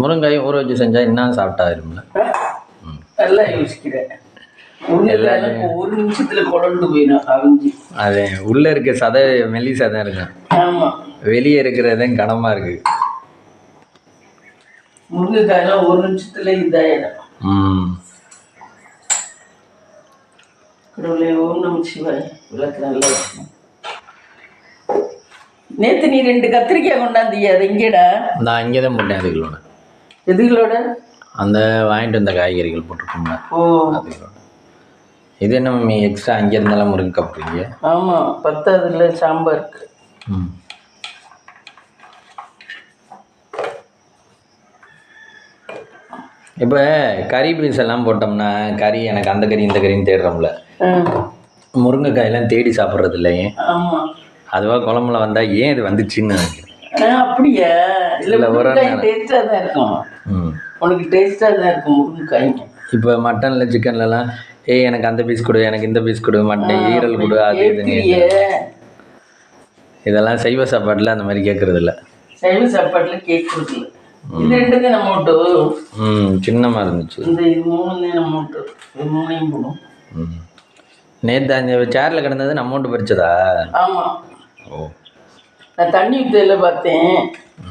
A: முருங்காய் ஊற வச்சு செஞ்சால் என்ன சாப்பிட்டா இருக்கும்ல?
B: நல்லா யோசிக்கிறேன். ஒரு நிமிஷத்துல குழம்பு போயிடும் அவிஞ்சி.
A: அது உள்ளே இருக்க சதை மெல்லிசா தான் இருக்கு.
B: ஆமாம்,
A: வெளியே இருக்கிறதும் கனமாக இருக்கு.
B: முருங்கைக்காயெல்லாம் ஒரு நிமிஷத்துல இதாயிடும். கடவுளே, ஓம் நம சிவாய். விளக்கு நல்லா இருக்கும். நேற்று நீ 2 கத்திரிக்காய் கொண்டாந்தியா, அது எங்கேடா?
A: நான் இங்கே தான் போட்டேன். அதுகளோட
B: எதுகளோட? அந்த
A: வாங்கிட்டு வந்த காய்கறிகள் போட்டிருக்கோம்ல.
B: ஓ,
A: அதுகளோட. இது என்ன மம்மி எக்ஸ்ட்ரா அங்கே இருந்தாலும் முருங்கை போடுறீங்க?
B: ஆமாம், 10 சாம்பாருக்கு.
A: இப்போ கறி பீஸ் எல்லாம் போட்டோம்னா கறி எனக்கு அந்த கறி இந்த கறின்னு தேடுறோம்ல, முருங்கைக்காயெல்லாம் தேடி சாப்பிட்றது இல்லையே.
B: ஆமாம்,
A: அதுவாக குழம்புல வந்தால் ஏன் இது வந்துச்சுன்னு நினைக்கிறேன்.
B: அப்படியா? இல்லை, முருங்கைக்காய் டேஸ்ட்டாக தான் இருக்கும். உனக்கு டேஸ்ட்டாக தான் இருக்கும் முருங்கைக்காய். இப்போ
A: மட்டனில் சிக்கன்லலாம் எனக்கு அந்த பீஸ் கொடு, எனக்கு இந்த பீஸ் கொடு, மட்டன் ஈரல் கொடு, அது இதுன்னு. இதெல்லாம் சைவ சாப்பாட்டில் அந்த மாதிரி கேட்குறது இல்லை.
B: சைவ சாப்பாட்டில் கேட்குறது இல்லை. இது 2 தான் நம்ம விட்டு
A: சின்னமாக இருந்துச்சு.
B: இந்த இது 3 தான் நம்ம விட்டு, இது 3ஐயும் போடும்.
A: நேற்று அந்த சேரில் கிடந்தது நம்ம விட்டு பறிச்சதா?
B: ஆமாம்.
A: ஓ,
B: நான் தண்ணி ஊற்றல பார்த்தேன்.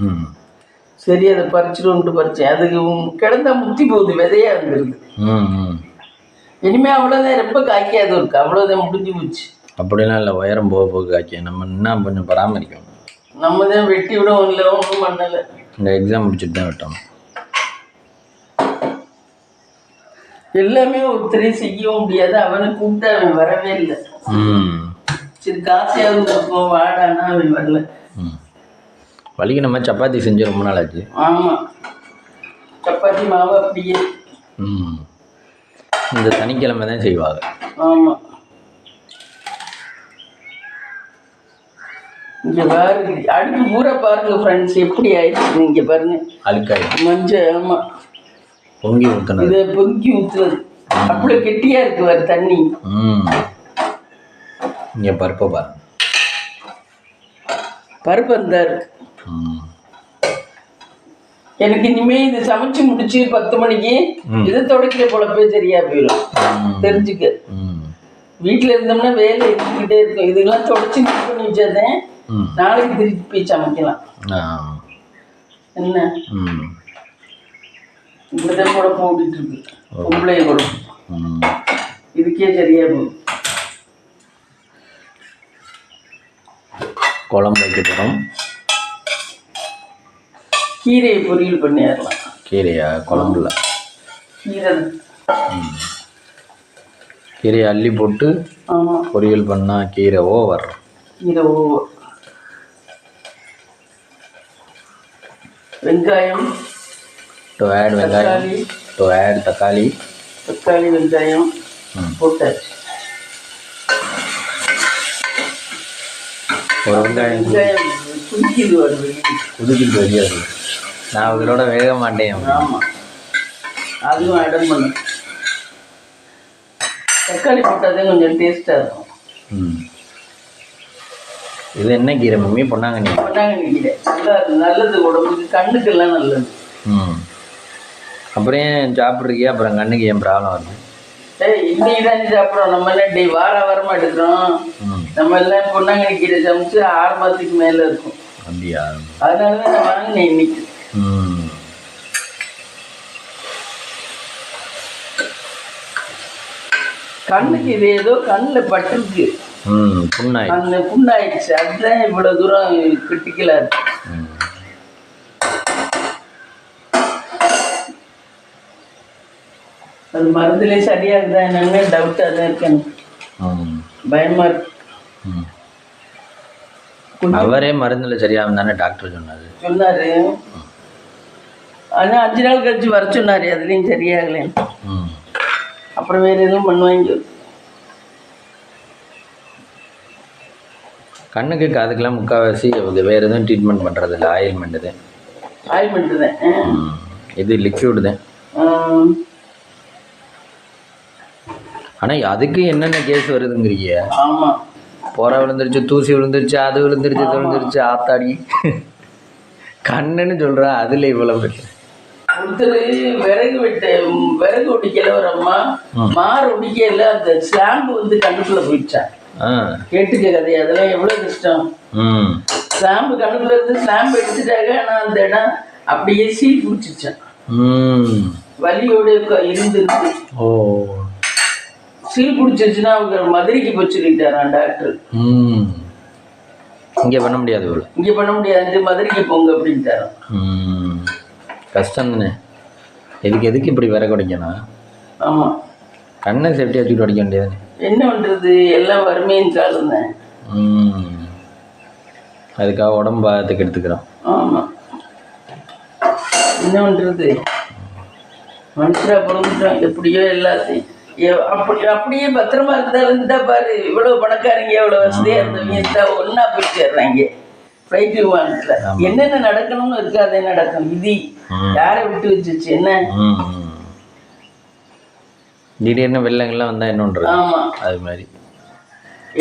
A: ம்
B: சரி அதை பறிச்சிடும்ட்டு பறிச்சேன். அதுக்கு கிடந்தா முத்தி போகுது, விதையா வந்துருது.
A: ம் ம்
B: இனிமேல் அவ்வளோதான், ரொம்ப காய்க்காது இருக்கு, அவ்வளோதான் முடிஞ்சு போச்சு.
A: அப்படிலாம் இல்லை, உயரம் போக போக காய்க்க நம்ம இன்னும் கொஞ்சம் பராமரிக்கணும்.
B: நம்ம தான் வெட்டி விடவும் இல்லை, ஒன்றும் பண்ணலை.
A: இந்த எக்ஸாம் முடிச்சுட்டு தான் விட்டோம்.
B: எல்லாமே ஒருத்தரையும் செய்யவும் முடியாது. அவனை கூப்பிட்டு அவன் வரவே இல்லை. சரி காசையாவது கொடுப்போம் வாடானா அவன் வரல.
A: வலிக்கு நம்ம சப்பாத்தி செஞ்சு ரொம்ப நாள் ஆச்சு.
B: ஆமாம், சப்பாத்தி மாவு அப்படியே.
A: இந்த சனிக்கிழமை தான் செய்வாங்க.
B: ஆமாம், இங்கே பாருங்க அடுப்பு பூரா பாருங்க ஃப்ரெண்ட்ஸ், எப்படி ஆயிடுச்சு இங்கே பாருங்க,
A: அழுக்காயிடும்
B: மஞ்சள். ஆமாம்,
A: பொங்கி ஊற்றணும்,
B: இதை பொங்கி ஊற்றுறது அவ்வளோ கெட்டியாக இருக்கு வர தண்ணி.
A: இங்கே பருப்பை பாருங்க,
B: பருப்பு இருந்தா இருக்கு. எனக்கு இனிமே இது சமைச்சு முடிச்சு 10 மணிக்கு இதை தொடக்கிற பொழப்பே சரியா போயிடும், தெரிஞ்சுக்க. வீட்டில் இருந்தோம்னா வேலை இருந்துக்கிட்டே இருக்கும். இதுக்கெல்லாம் தொடச்சி மிக்ஸ் பண்ணி வச்சாதான் நாளைக்கு திருப்பி சமைக்கலாம். என்ன இப்படிதான் கூட போட்டுட்டு இருக்கு பொம்பளைய கூட, இதுக்கே சரியா போகும்.
A: குழம்பு வைக்க போகிறோம்.
B: கீரையை பொரியல் பண்ணிடலாம்.
A: கீரையா? குழம்புல கீரையை அள்ளி போட்டு பொரியல் பண்ணால் கீரை ஓவர்.
B: கீரை ஓவர். வெங்காயம்,
A: தக்காளி,
B: வெங்காயம் போட்டாச்சு.
A: ஒரு வெங்காயம் குதிக்கிட்டு வெளியாது. நான் அவங்களோட வேக மாட்டேன்.
B: ஆமாம், அதுவும் இடம் பண்ணு. தக்காளி போட்டாதே கொஞ்சம் டேஸ்ட்டாக இருக்கும்.
A: இது என்ன கீரை மம்மி? பொன்னாங்கண்ணி.
B: பொன்னாங்கண்ணி கீரை நல்லா நல்லது, உடம்புக்கு கண்ணுக்கெல்லாம் நல்லது.
A: அப்புறம் ஏன் சாப்பிட்றீங்க? அப்புறம் கண்ணுக்கு ஏன் ப்ராப்ளம் வருது?
B: இன்னைக்கு தான் சாப்பிட்றோம். நம்ம எல்லாம் வாரமாக எடுக்கிறோம். நம்ம எல்லாம் பொன்னாங்கண்ணி கீரை சமைச்சு 6 மாதத்துக்கு மேலே இருக்கும்.
A: அப்படியா?
B: அதனால தான் நான் வாங்கினேன் இன்னைக்கு. கண்ணுக்கு இது ஏதோ கண்ணில் பட்டிருக்கு, அந்த புண்ணாயிடுச்சு. அதுதான் இவ்வளோ தூரம் கிரிட்டிக்கலா இருக்கு. அது மருந்துலேயே சரியாகுதா என்னன்னு டவுட்டாக தான் இருக்கு எனக்கு, பயமா இருக்கு.
A: அவரே மருந்துல சரியாகும் தானே டாக்டர் சொன்னாரு.
B: ஆனால் 5 நாள் கழிச்சு வர சொன்னாரு, அதுலேயும் சரியாகலை. அப்புறம் வேறு எதுவும் பண்ணுவாங்க.
A: கண்ணுக்கு காதுக்கெல்லாம் முக்கால்வாசி வேறு எதுவும் ட்ரீட்மெண்ட் பண்ணுறது இல்லை, ஆயில்மெண்ட்டு தான்.
B: ஆயில்மெண்ட்டு தான்.
A: இது லிக்விடு தான். ஆனால் அதுக்கு என்னென்ன கேஸ் வருதுங்கிறீங்க?
B: ஆமாம்,
A: புற விழுந்துருச்சு, தூசி விழுந்துருச்சு, அது விழுந்துருச்சு, இது விழுந்துருச்சு, ஆத்தாடி கண்ணுன்னு சொல்கிறா. அதில் இவ்வளவு
B: ஒருத்தர் விறகு ஒடிக்கல, ஒரு அம்மா மாறு ஒடிக்கல, அந்த ஸ்லாம்பு வந்து கண்ணுக்குள்ள போயிடுச்சா. கேட்டுக்க கதை, அதெல்லாம் எவ்வளோ கஷ்டம். ஸ்லாம்பு கண்ணுக்குள்ள இருந்து ஸ்லாம்பு எடுத்துட்டாங்க. ஆனால் அந்த இடம் அப்படியே சீல் பிடிச்சிச்சேன், வலியோட இருந்துருக்கு. சீல் பிடிச்சிருச்சுன்னா அவங்க மதுரைக்கு போய் சொல்லிட்டாரான் டாக்டர்.
A: இங்கே பண்ண முடியாது,
B: இங்கே பண்ண முடியாது, மதுரைக்கு போங்க அப்படின்ட்டாரான்.
A: கஷ்டம் தானே. எதுக்கு இப்படி விறகு உடைக்கணும்?
B: ஆமாம்,
A: கண்ணை சேஃப்டியாக வச்சுக்கிட்டு உடைக்க வேண்டியது.
B: என்ன பண்ணுறது, எல்லாம் வறுமையின் காலம் தான்.
A: அதுக்காக உடம்பு பாகத்துக்கு எடுத்துக்கிறோம்.
B: ஆமாம், என்ன பண்ணுறது, மனுஷராக பிறந்துட்டோம். எப்படியோ எல்லாத்தையும் அப்படியே பத்திரமா இருந்தா பாரு. இவ்வளவு பணக்காரங்க, எவ்வளவு வசதியா இருந்தவங்க ஒன்னா போய் சேர்றாங்க ஃப்ளைட் விமானத்துல. என்னென்ன நடக்கணும்னு இருக்கு, அதே நடக்கும். விதி யாரை விட்டு வச்சிச்சு என்ன?
A: திடீர்னு வெள்ளங்கள்லாம் வந்தா என்ன பண்றது?
B: ஆமா,
A: அது மாதிரி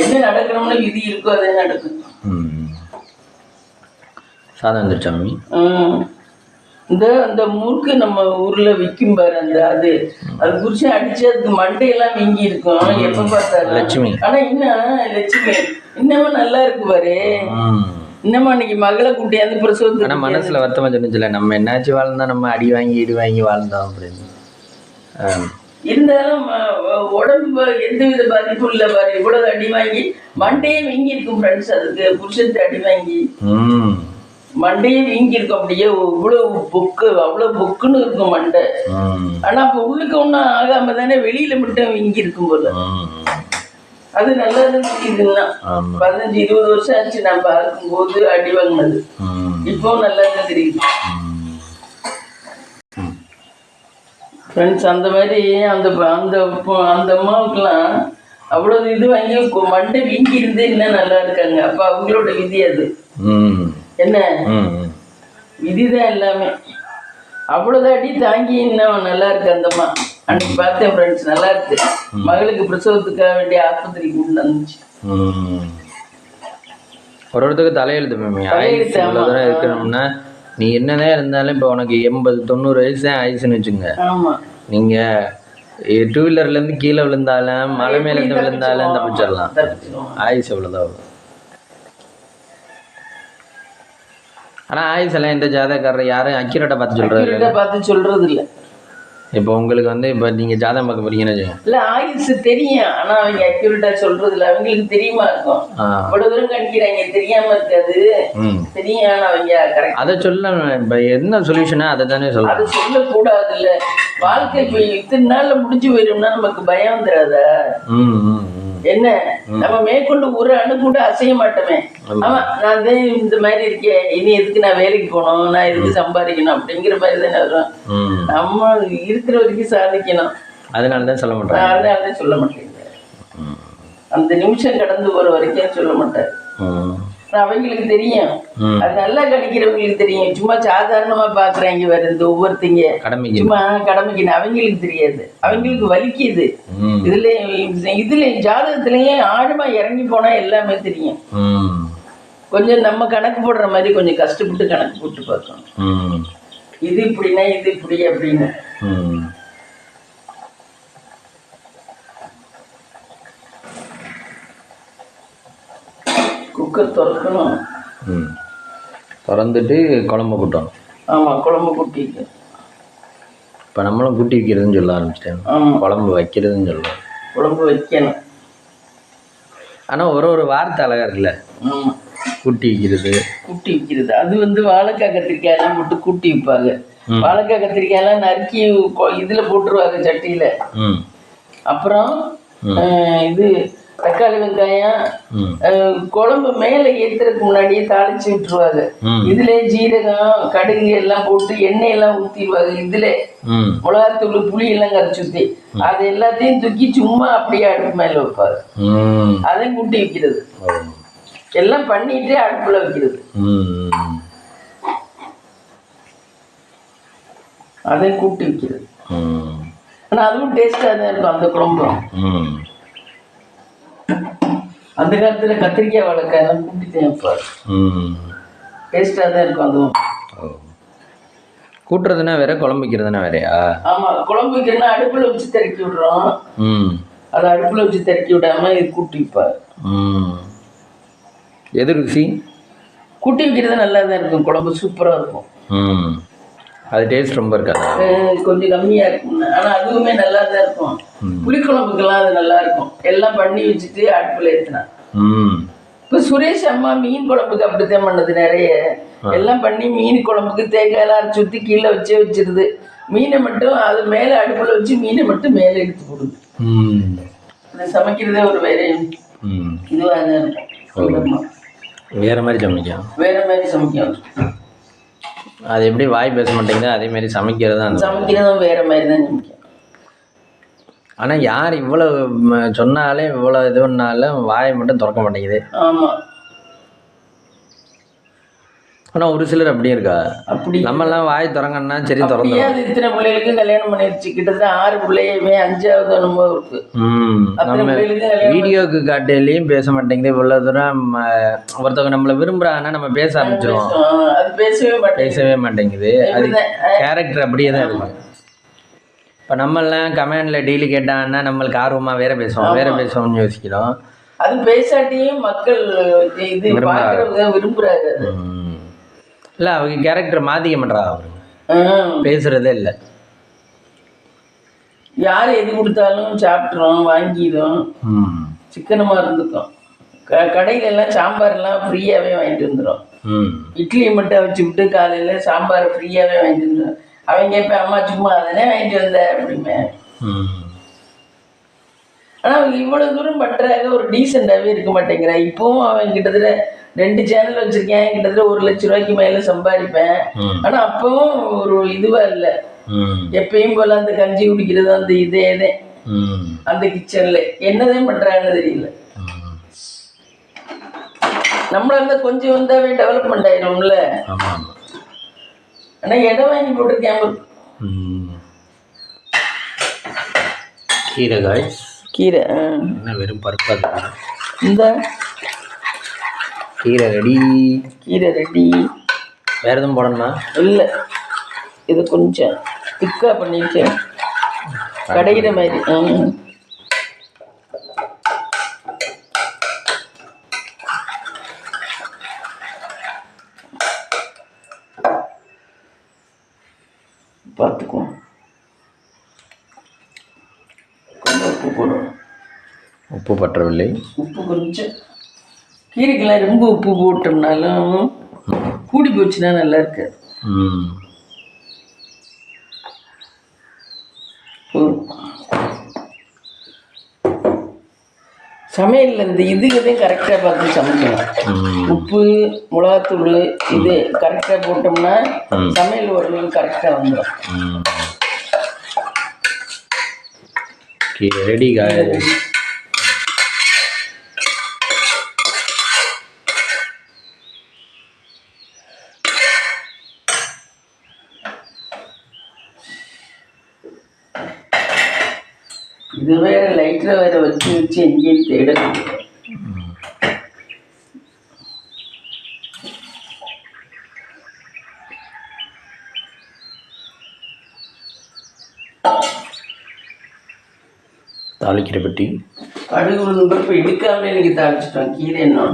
B: என்ன நடக்கணும்னு விதி இருக்கோ அதே நடக்கும்.
A: சாதம் வந்துருச்சா மம்மி?
B: அந்த முறுக்கு நம்ம ஊர்ல விற்கும் பாரு, அது குறிச்சு அடிச்சு அதுக்கு மண்டையெல்லாம் வீங்கி இருக்கும் எப்ப பார்த்தாலும்.
A: லட்சுமி.
B: ஆனா இன்னும் லட்சுமி இன்னமும் நல்லா இருக்கு பாரு. இன்னமும் அன்னைக்கு மகளை கூட்டியாந்து பிரசவத்துக்கு
A: ஆனால் மனசில் வருத்தமாக சொன்னிச்சுல நம்ம என்னாச்சு வாழ்ந்தா நம்ம அடி வாங்கி வாழ்ந்தோம் அப்படின்னு.
B: இருந்தாலும் உடம்பு எந்தவித பாதிப்பும் இல்லை பாரு. இவ்வளவு அடி வாங்கி மண்டையே வீங்கி இருக்கும் ஃப்ரெண்ட்ஸ். அதுக்கு புருஷத்து அடி வாங்கி மண்டையே வீங்கி இருக்கும். அப்படியே இவ்வளவு பொக்கு, அவ்வளவு பொக்குன்னு இருக்கும் மண்டை. ஆனா அப்ப உள்ளுக்கு ஒன்றும் ஆகாம தானே வெளியில மட்டும் வீங்கி இருக்கும் போல. அது நல்லா தெரியுதுன்னா 15-20 வருஷம் ஆச்சு நான் பார்க்கும்போது அடி வாங்கினது. இப்போ நல்லா தான் தெரியுது ஃப்ரெண்ட்ஸ். அந்த மாதிரி அந்த அந்த அந்த அம்மாவுக்கெல்லாம் அவ்வளவு இது வாங்கி மண்டை வீங்கி இருந்து இன்னும் நல்லா இருக்காங்க. அப்ப அவங்களோட விதி அது என்ன விதிதான் எல்லாமே. அவ்வளவு அடி தாங்கி இன்னும் நல்லா இருக்கு அந்த அம்மா. அன்னைக்கு பார்த்தேன் ஃப்ரெண்ட்ஸ், நல்லா இருக்கு. மகளுக்கு பிரசவத்துக்காக வேண்டிய ஆஸ்பத்திரிக்கு கொண்டு வந்துச்சு.
A: ஒரு ஒருத்தருக்கு தலையெழுத்து மேம். ஆயுசு இவ்வளோ தூரம் இருக்கணும்னா நீ என்னதான் இருந்தாலும் இப்போ உனக்கு 80-90 வயசு தான் ஆயுசுன்னு வச்சுங்க. நீங்கள் 2 வீலர்லேருந்து கீழே விழுந்தாலும் மலை மேலேருந்து விழுந்தாலும் தப்பிச்சிடலாம். ஆயுசு எவ்வளோதான் அவ்வளோ. ஆனால் ஆயுஸ் எல்லாம் எந்த ஜாதகக்காரர் யாரும் அக்யூரேட்டாக பார்த்து சொல்கிறது இல்லை. இப்போ உங்களுக்கு வந்து இப்போ நீங்கள் ஜாதகம் பார்க்க போறீங்கன்னு
B: இல்லை, ஆயுசு தெரியும். ஆனால் அவங்க அக்யூரேட்டாக சொல்கிறது இல்லை. அவங்களுக்கு தெரியுமா இருக்கும். இவ்வளோ தூரம் கணிக்கிறாங்க, தெரியாமல் இருக்காது. தெரியும். ஆனால் அவங்க கரெக்ட் அதை
A: சொல்ல. இப்போ என்ன சொல்யூஷனா அதை தானே சொல்ல.
B: அதை சொல்லக்கூடாது. இல்லை வாழ்க்கை இப்போ இத்தனை நாளில் முடிஞ்சு போயிடும்னா நமக்கு பயம் வந்துடாதா? என்ன நம்ம மேற்கொண்டு ஒரு அணு கூட அசைய மாட்டோமே. ஆமா, நான் தான் இந்த மாதிரி இருக்கேன், இனி எதுக்கு நான் வேலைக்கு போகணும், நான் எதுக்கு சம்பாதிக்கணும் அப்படிங்கிற மாதிரி தானே வரும். நம்ம இருக்கிற வரைக்கும் சாதிக்கணும்.
A: அதனாலதான் சொல்ல மாட்டேன்.
B: அதனாலதான் சொல்ல மாட்டேங்க. அந்த நிமிஷம் கடந்து போற வரைக்கும் சொல்ல மாட்டேன். அவங்களுக்கு தெரியும். அது நல்லா கணிக்கிறவங்களுக்கு தெரியும். சும்மா சாதாரணமா பாக்குறாங்க வேற இந்த ஒவ்வொருத்தங்க சும்மா கடமைக்கு. அவங்களுக்கு தெரியாது. அவங்களுக்கு வலிக்குது. இதுல ஜாதகத்திலயே ஆழமா இறங்கி போனா எல்லாமே தெரியும். கொஞ்சம் நம்ம கணக்கு போடுற மாதிரி கொஞ்சம் கஷ்டப்பட்டு கணக்கு போட்டு பார்க்கணும். இது இப்படின்னா இது இப்படி அப்படின்னு. குக்கர் திறக்கணும்.
A: திறந்துட்டு குழம்பு கூட்டணும்.
B: ஆமாம், குழம்பு கூட்டிட்டு
A: இப்போ நம்மளும் கூட்டி வைக்கிறதுன்னு சொல்ல ஆரம்பிச்சிட்டேன். குழம்பு வைக்கிறதுன்னு சொல்லுவோம்.
B: குழம்பு வைக்கணும்.
A: ஆனால் ஒரு வார்த்தை அழகா இருக்குல்ல. கூட்டி வைக்கிறது.
B: கூட்டி வைக்கிறது அது வந்து வாழைக்காய் கத்திரிக்காய் எல்லாம் போட்டு கூட்டி வைப்பாங்க. வாழைக்காய் கத்திரிக்காய் எல்லாம் நறுக்கி இதுல போட்டுருவாங்க சட்டியில. அப்புறம் இது தக்காளி வெங்காயம் குழம்பு மேல ஏத்துறதுக்கு முன்னாடியே தாளிச்சு விட்டுருவாங்க. இதுல ஜீரகம் கடுகு எல்லாம் போட்டு எண்ணெய் எல்லாம் ஊத்திடுவாங்க. இதுல மிளகாத்தூள் புளி எல்லாம் கரைச்சி ஊத்தி அது எல்லாத்தையும் தூக்கி சும்மா அப்படியே அடுப்பு மேல வைப்பாரு. அதையும் கூட்டி வைக்கிறது. எல்லாம் பண்ணிட்டு அடுப்புல வைக்கிறது. அதையும் கூட்டி வைக்கிறது. ஆனா அதுவும் டேஸ்டா தான் இருக்கும் அந்த குழம்பும். அந்த காலத்துல கத்திரிக்காய் வாழைக்காய் எல்லாம் கூட்டி தேவைப்பாரு. டேஸ்டா தான் இருக்கும் அதுவும்.
A: கூட்டுறதுனா வேற, குழம்பு வைக்கிறதுனா வேறையா?
B: ஆமா, குழம்பு வைக்கிறதுனா அடுப்புல வச்சு திறக்கி விடுறோம். அதை அடுப்புல வச்சு திறக்கி விடாம இது கூட்டி வைப்பாரு.
A: எது ருசி?
B: கூட்டி வைக்கிறது நல்லா தான் இருக்கும். குழம்பு சூப்பரா இருக்கும்.
A: அது டேஸ்ட் ரொம்ப இருக்காது,
B: கொஞ்சம் கம்மியா இருக்கும். ஆனா அதுவுமே நல்லா தான் இருக்கும். புளிக்குழம்புக்கெல்லாம் அது நல்லா இருக்கும். எல்லாம் பண்ணி வச்சுட்டு அடுப்புல ஏற்றினா. இப்போ சுரேஷ் அம்மா மீன் குழம்புக்கு அப்படித்தான் பண்ணது. நிறைய எல்லாம் பண்ணி மீன் குழம்புக்கு தேங்காயெல்லாம் அரைச்சி ஊற்றி கீழே வச்சிருது. மீனை மட்டும் அது மேலே அடுப்புல வச்சு மீனை மட்டும் மேலே எடுத்து போடுது. சமைக்கிறதே ஒரு வேற இதுவாக தான் இருக்கும்.
A: வேற மாதிரி சமைக்கும்.
B: வேற மாதிரி சமைக்கும்.
A: அது எப்படி வாய் பேச மாட்டேங்குது, அதே மாதிரி
B: சமைக்கிறதும் வேற மாதிரி தான் சமைக்கும்.
A: ஆனால் யார் இவ்வளோ சொன்னாலே இவ்வளோ இது பண்ணாலும் வாயை மட்டும் திறக்க மாட்டேங்குது.
B: ஆமாம்.
A: ஆனால் ஒரு சிலர் அப்படியே இருக்கா.
B: அப்படி
A: நம்மெல்லாம் வாய் திறங்கன்னா சரி திறந்து.
B: இத்தனை பிள்ளைகளுக்கு கல்யாணம் பண்ணிடுச்சு. கிட்டத்தட்ட 6 பிள்ளையுமே 5வது அனுபவம் இருக்கு.
A: நம்ம வீடியோக்கு காட்டிலையும் பேச மாட்டேங்குது. இவ்வளோ தூரம் ஒருத்தவங்க நம்மளை விரும்புகிறாங்கன்னா நம்ம பேச ஆரம்பிச்சிடும்.
B: அது பேசவே
A: மாட்டேங்குது. அது கேரக்டர் அப்படியே தான் இருக்கு. இப்போ நம்மளாம் கமெண்டில் டெய்லி கேட்டாங்கன்னா நம்மளுக்கு ஆர்வமாக வேற பேசுவோம்னு யோசிக்கிறோம்.
B: அது பேசாட்டியும் மக்கள் இது பார்க்கறவங்க விரும்புறாங்க.
A: இல்லை அவங்க கேரக்டர் மாற்றிக்க மாட்டாங்க, அவங்க பேசுறதே இல்லை.
B: யார் எது கொடுத்தாலும் சாப்பிட்றோம், வாங்கிடும், சிக்கனமாக இருந்துக்கும். கடையில எல்லாம் சாம்பார்லாம் ஃப்ரீயாகவே வாங்கிட்டு வந்துடும். இட்லியை மட்டும் வச்சு விட்டு காலையில் சாம்பார் ஃப்ரீயாகவே வாங்கிட்டு வந்துடும். அவங்க இப்போ அம்மா சும்மா அதனே வாங்கிட்டு வந்த அப்படிமே. ஆனால் அவங்க இவ்வளோ தூரம் பண்ணுறாங்க, ஒரு டீசெண்டாகவே இருக்க மாட்டேங்கிறா. இப்போவும் அவன் கிட்டத்தட்ட 2 சேனல் வச்சுருக்கேன், கிட்டத்தட்ட 1 லட்ச ரூபாய்க்கு மேலே சம்பாதிப்பேன். ஆனால் அப்பவும் ஒரு இதுவாக இல்லை. எப்பயும் போல அந்த கஞ்சி குடிக்கிறது, அந்த இதே அந்த கிச்சனில் என்னதான் பண்ணுறாங்கன்னு தெரியல. நம்மள இருந்தா கொஞ்சம் வந்தாவே டெவலப்மெண்ட் ஆயிடும்ல. ஆனா இடம் வாங்கி போட்டிருக்கேன்.
A: கீரை காய்,
B: கீரை
A: என்ன வெறும் பருப்பா?
B: இந்த
A: கீரை ரெடி.
B: கீரை ரெடி.
A: வேற எதுவும் போடணுமா?
B: இல்லை, இது கொஞ்சம் திக்கா பண்ணிருக்கேன், கடையிற மாதிரி. பார்த்துக்குவோம். கொஞ்சம் உப்பு போடுவோம்.
A: உப்பு பற்றவில்லை.
B: உப்பு கொஞ்சம். கீரைக்கெல்லாம் ரொம்ப உப்பு போட்டோம்னாலும் கூடி போச்சுன்னா நல்லா இருக்காது. சமையலில் இந்த இதுகளையும் கரெக்டாக பார்த்து சமைக்கணும். உப்பு, மிளகாத்தூள் இது கரெக்டாக போட்டோம்னா சமையல் ஓரளவுக்கு கரெக்டாக வந்துடும்.
A: கீரை ரெடி காய்.
B: இது வேற லைட்டில் வேற வச்சு எங்கேயும் தேடணும்.
A: தாளிக்கிற பெட்டி.
B: கடுகு உளுந்தப்ப எடுக்காம எனக்கு தாளிச்சிட்டோம். கீரை என்ன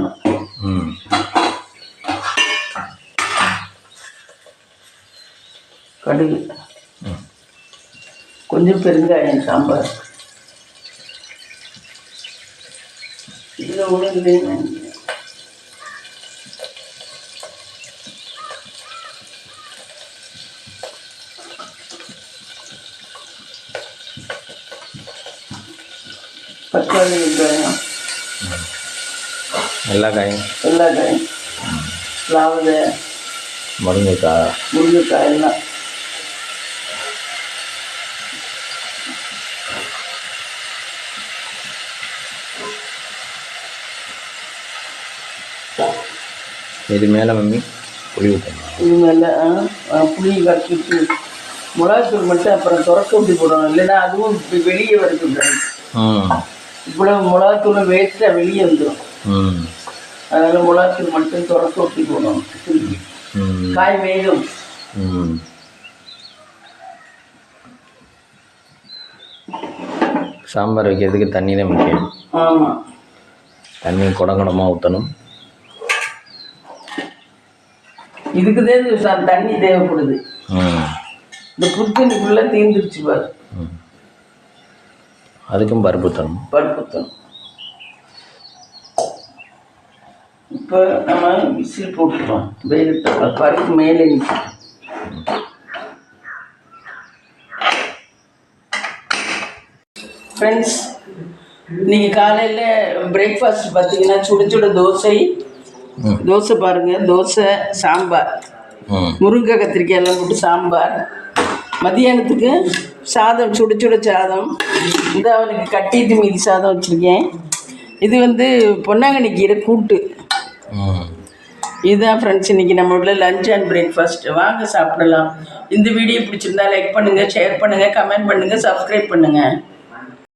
B: கடுகு, கொஞ்சம் பெருங்காயம், சாம்பார். இதில் உளுந்து தக்காளி, வெங்காயம்,
A: எல்லா காயும்
B: லாவதை, முருங்கைக்காய் எல்லாம்.
A: இது மேலே மம்மி புளி ஊற்றணும்.
B: இது மேலே புளி கரைச்சிட்டு மிளகாத்தூள் மட்டும் அப்புறம் துறக்க விட்டு போடணும். இல்லைன்னா அதுவும் இப்போ வெளியே வருது. இவ்வளோ மிளகாத்தூள் வேஸ்ட்டாக வெளியே வந்துடும். அதனால் மிளகாத்தூள் மட்டும் துறக்க விட்டு போடணும். காய் வேகும்.
A: சாம்பார் வைக்கிறதுக்கு தண்ணி தான் முக்கியம்.
B: ஆமாம்,
A: தண்ணி குடங்குடமாக ஊற்றணும்.
B: இதுக்குதான் தண்ணி தேவைப்படுது. இந்த புத்தண்ணிக்குள்ளே தீர்ந்துருச்சு பாரு.
A: அதுக்கும் பருப்பு ஊற்றணும்.
B: இப்போ நம்ம விசில் போட்டுட்டோம். வேகட்டோம். பருப்பு மேலே நிற்கும். ஃப்ரெண்ட்ஸ், இன்னைக்கு காலையில் பிரேக்ஃபாஸ்ட் பார்த்தீங்கன்னா சுட சுட தோசை பாருங்கள். தோசை, சாம்பார், முருங்கை கத்திரிக்காய் எல்லாம் போட்டு சாம்பார். மதியானத்துக்கு சாதம், சுட சுட சாதம். இந்த அவனுக்கு கட்டிட்டு மீதி சாதம் வச்சுருக்கேன். இது பொன்னாங்கண்ணி கீரை கூட்டு. இதுதான் ஃப்ரெண்ட்ஸ் இன்றைக்கி நம்மளோட லஞ்ச் அண்ட் பிரேக்ஃபாஸ்ட். வாங்க சாப்பிடலாம். இந்த வீடியோ பிடிச்சிருந்தா லைக் பண்ணுங்கள், ஷேர் பண்ணுங்கள், கமெண்ட் பண்ணுங்கள், சப்ஸ்கிரைப் பண்ணுங்கள்.